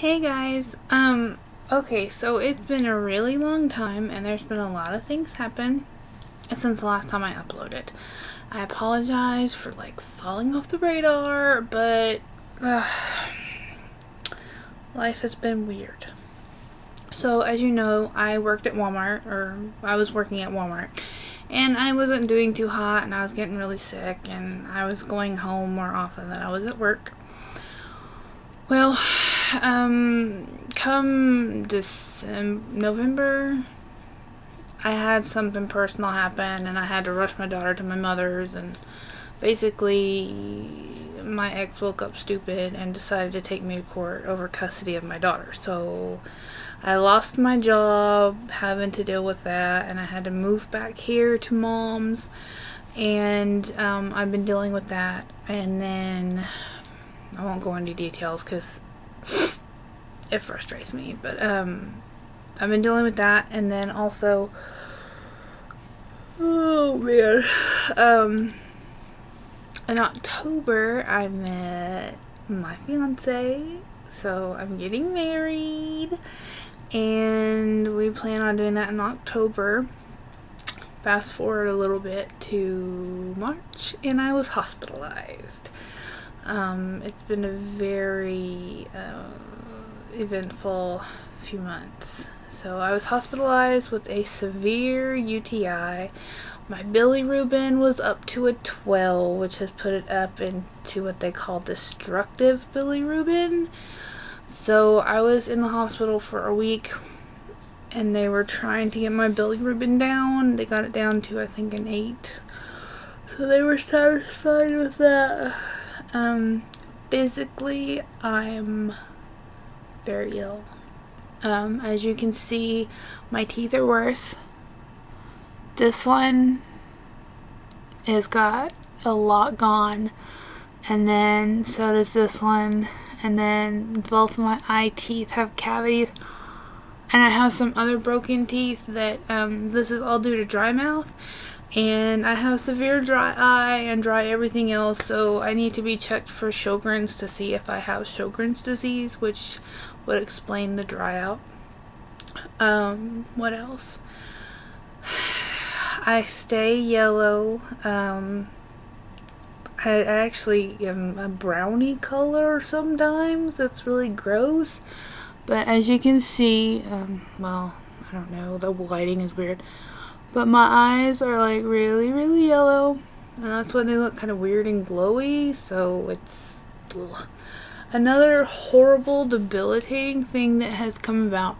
Hey guys, okay, so it's been a really long time and there's been a lot of things happen since the last time I uploaded. I apologize for falling off the radar, but life has been weird. So as you know, I was working at Walmart, and I wasn't doing too hot and I was getting really sick and I was going home more often than I was at work. Well, come November, I had something personal happen and I had to rush my daughter to my mother's, and basically my ex woke up stupid and decided to take me to court over custody of my daughter. So I lost my job having to deal with that, and I had to move back here to mom's, and I've been dealing with that. And then I won't go into details because it frustrates me, but I've been dealing with that. And then also, oh man, in October I met my fiance, so I'm getting married and we plan on doing that in October. Fast forward a little bit to March and I was hospitalized. It's been a very eventful few months. So I was hospitalized with a severe UTI. My bilirubin was up to a 12, which has put it up into what they call destructive bilirubin. So I was in the hospital for a week and they were trying to get my bilirubin down. They got it down to, I think, an 8. So they were satisfied with that. Physically, I'm very ill. As you can see, my teeth are worse. This one has got a lot gone, and then so does this one, and then both my eye teeth have cavities, and I have some other broken teeth that this is all due to dry mouth. And I have severe dry eye and dry everything else, so I need to be checked for Sjogren's to see if I have Sjogren's disease, which would explain the dry out. What else? I stay yellow. I actually am a brownie color sometimes. That's really gross. But as you can see, well, I don't know, the lighting is weird. But my eyes are really, really yellow, and that's why they look kind of weird and glowy, so it's ugh. Another horrible, debilitating thing that has come about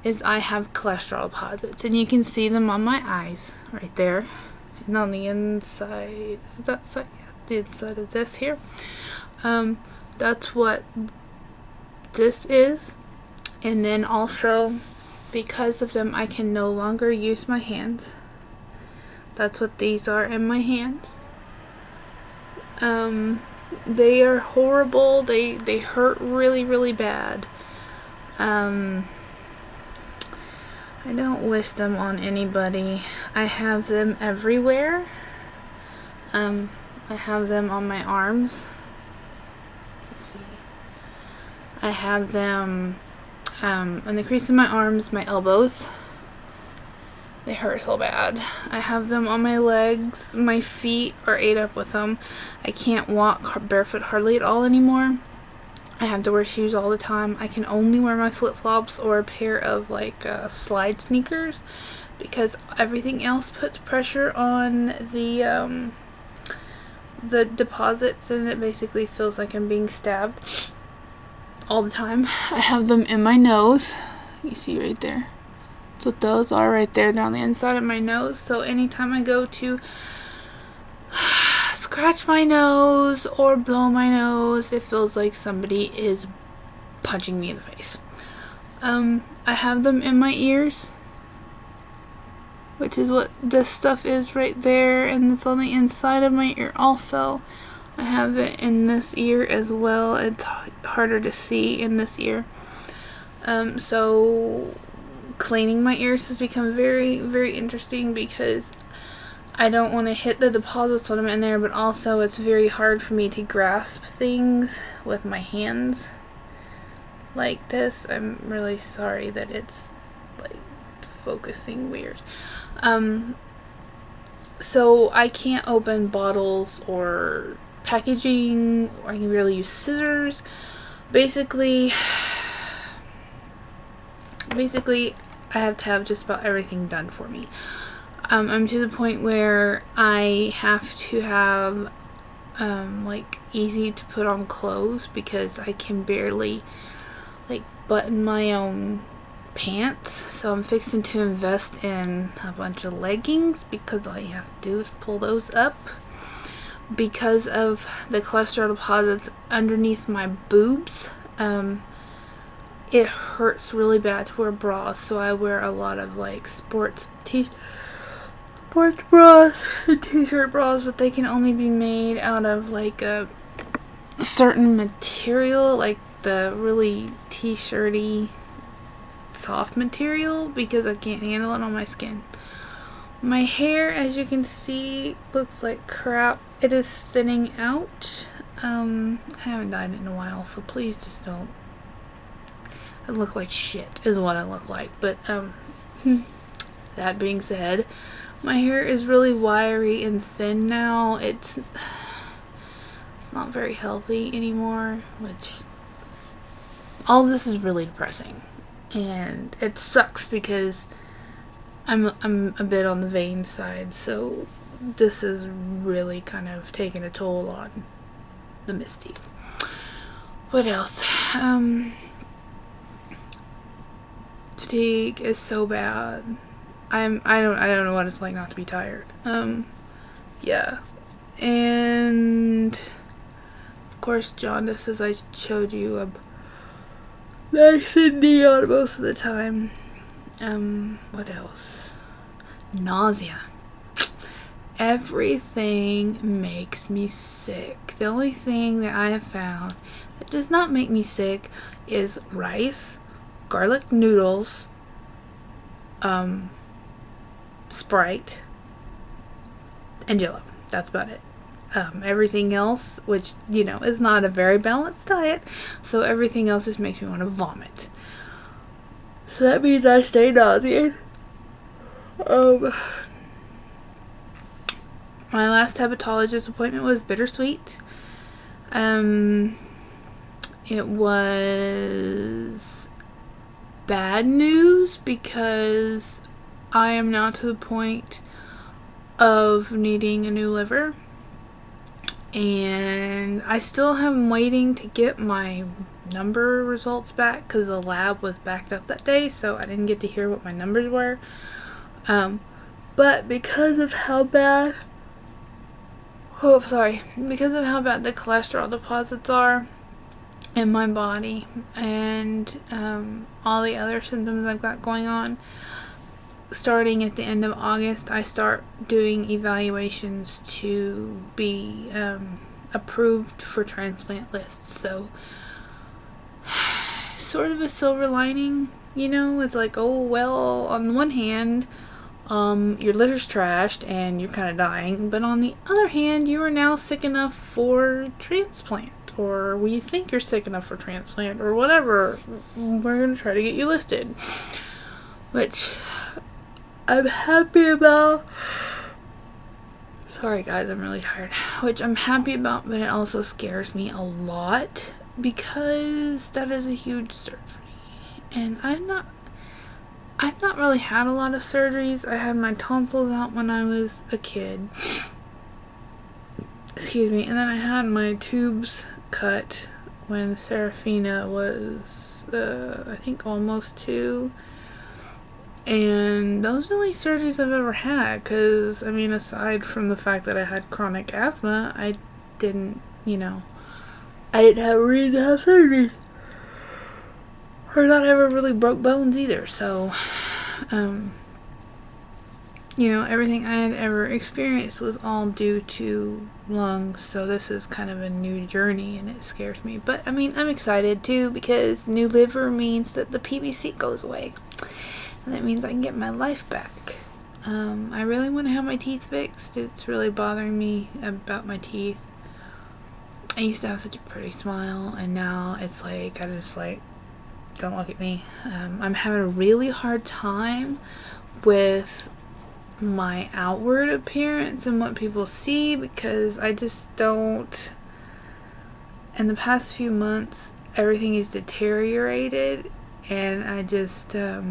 is I have cholesterol deposits, and you can see them on my eyes right there, and on the inside, is that side? Yeah, the inside of this here. That's what this is, and then also, because of them, I can no longer use my hands. That's what these are in my hands. They are horrible. They hurt really, really bad. I don't wish them on anybody. I have them everywhere. I have them on my arms. Let's see. I have them in the crease of my arms, my elbows. They hurt so bad. I have them on my legs. My feet are ate up with them. I can't walk barefoot hardly at all anymore. I have to wear shoes all the time. I can only wear my flip-flops or a pair of slide sneakers because everything else puts pressure on the deposits, and it basically feels like I'm being stabbed all the time. I have them in my nose. You see right there. That's what those are right there. They're on the inside of my nose. So anytime I go to scratch my nose or blow my nose, it feels like somebody is punching me in the face. I have them in my ears, which is what this stuff is right there, and it's on the inside of my ear also. I have it in this ear as well. It's harder to see in this ear. So cleaning my ears has become very, very interesting because I don't want to hit the deposits when I'm in there, but also it's very hard for me to grasp things with my hands. like this. I'm really sorry that it's like focusing weird. So I can't open bottles or packaging, or I can barely use scissors. Basically, I have to have just about everything done for me. I'm to the point where I have to have like easy to put on clothes because I can barely like button my own pants. So I'm fixing to invest in a bunch of leggings because all you have to do is pull those up. Because of the cholesterol deposits underneath my boobs, it hurts really bad to wear bras, so I wear a lot of like sports bras and t-shirt bras, but they can only be made out of like a certain material, like the really t-shirty soft material, because I can't handle it on my skin. My hair, as you can see, looks like crap. It is thinning out. I haven't dyed it in a while, so please just don't. I look like shit is what I look like. But that being said, my hair is really wiry and thin now. It's not very healthy anymore, which all this is really depressing. And it sucks because I'm a bit on the vain side, so this is really kind of taking a toll on the Mistie. What else? Fatigue is so bad. I don't know what it's like not to be tired. Yeah. And of course jaundice, as I showed you, I'm nice and neon most of the time. What else? Nausea. Everything makes me sick. The only thing that I have found that does not make me sick is rice, garlic noodles, Sprite, and Jello. That's about it. Everything else, which, is not a very balanced diet, so everything else just makes me want to vomit. So that means I stay nauseated. My last hepatologist appointment was bittersweet. It was bad news because I am now to the point of needing a new liver. And I still am waiting to get my number results back because the lab was backed up that day, so I didn't get to hear what my numbers were. But because of how bad the cholesterol deposits are in my body and all the other symptoms I've got going on, starting at the end of August, I start doing evaluations to be approved for transplant lists. So, sort of a silver lining, it's like, oh, well, on the one hand, your liver's trashed and you're kind of dying, but on the other hand, you are now sick enough for transplant, or we think you're sick enough for transplant, or whatever. We're going to try to get you listed, which I'm happy about. Sorry guys, I'm really tired. Which I'm happy about, but it also scares me a lot because that is a huge surgery. And I've not really had a lot of surgeries. I had my tonsils out when I was a kid. Excuse me. And then I had my tubes cut when Serafina was, I think, almost 2. And those are the only surgeries I've ever had, because, aside from the fact that I had chronic asthma, I didn't have a reason to have surgery. Or not ever really broke bones either, so, everything I had ever experienced was all due to lungs, so this is kind of a new journey, and it scares me. But, I'm excited, too, because new liver means that the PBC goes away. And that means I can get my life back. I really want to have my teeth fixed. It's really bothering me about my teeth. I used to have such a pretty smile, and now it's like, I just don't look at me. I'm having a really hard time with my outward appearance and what people see, because I just don't, in the past few months everything is deteriorated, and I just I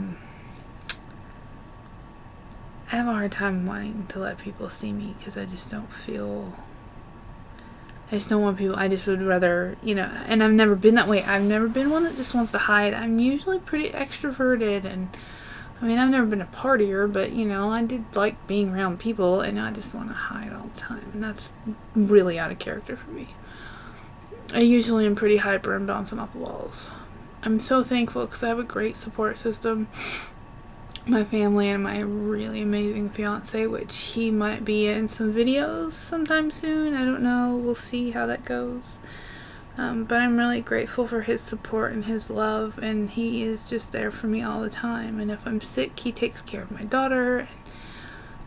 have a hard time wanting to let people see me, because I just don't want people, I just would rather, and I've never been that way. I've never been one that just wants to hide. I'm usually pretty extroverted, and I mean, I've never been a partier, but I did like being around people, and I just want to hide all the time, and that's really out of character for me. I usually am pretty hyper and bouncing off the walls. I'm so thankful because I have a great support system. My family and my really amazing fiance, which he might be in some videos sometime soon. I don't know. We'll see how that goes. But I'm really grateful for his support and his love, and he is just there for me all the time. And if I'm sick, he takes care of my daughter, and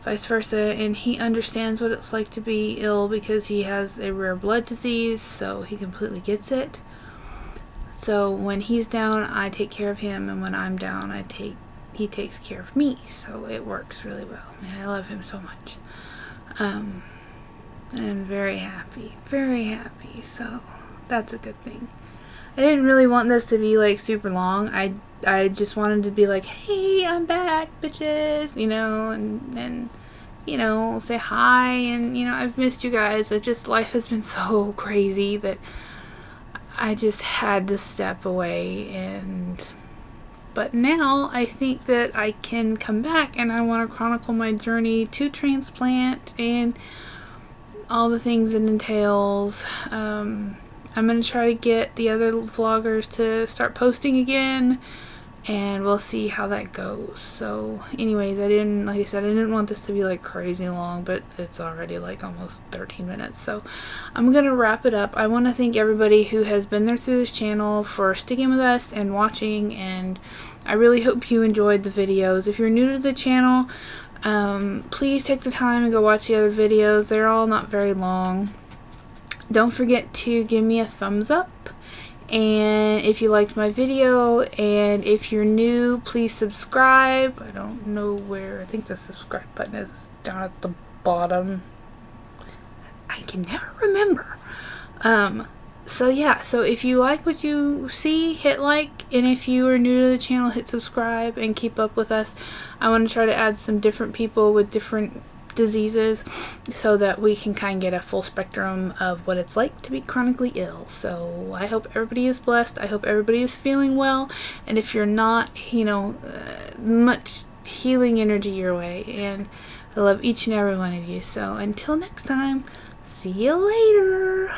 vice versa. And he understands what it's like to be ill because he has a rare blood disease, so he completely gets it. So when he's down, I take care of him, and when I'm down, he takes care of me. So it works really well, and I love him so much. And I'm very happy, so that's a good thing. I didn't really want this to be like super long. I just wanted to be like, hey, I'm back, bitches, and say hi, and I've missed you guys. Life has been so crazy that I just had to step away, but now I think that I can come back, and I want to chronicle my journey to transplant and all the things it entails. I'm going to try to get the other vloggers to start posting again, and we'll see how that goes. So anyways, like I said, I didn't want this to be like crazy long, but it's already like almost 13 minutes. So I'm going to wrap it up. I want to thank everybody who has been there through this channel for sticking with us and watching, and I really hope you enjoyed the videos. If you're new to the channel, please take the time and go watch the other videos. They're all not very long. Don't forget to give me a thumbs up, and if you liked my video, and if you're new, please subscribe. I don't know where, I think the subscribe button is down at the bottom. I can never remember. So yeah, so if you like what you see, hit like, and if you are new to the channel, hit subscribe and keep up with us. I want to try to add some different people with different diseases so that we can kind of get a full spectrum of what it's like to be chronically ill. So I hope everybody is blessed. I hope everybody is feeling well, and if you're not, much healing energy your way, and I love each and every one of you. So until next time, see you later.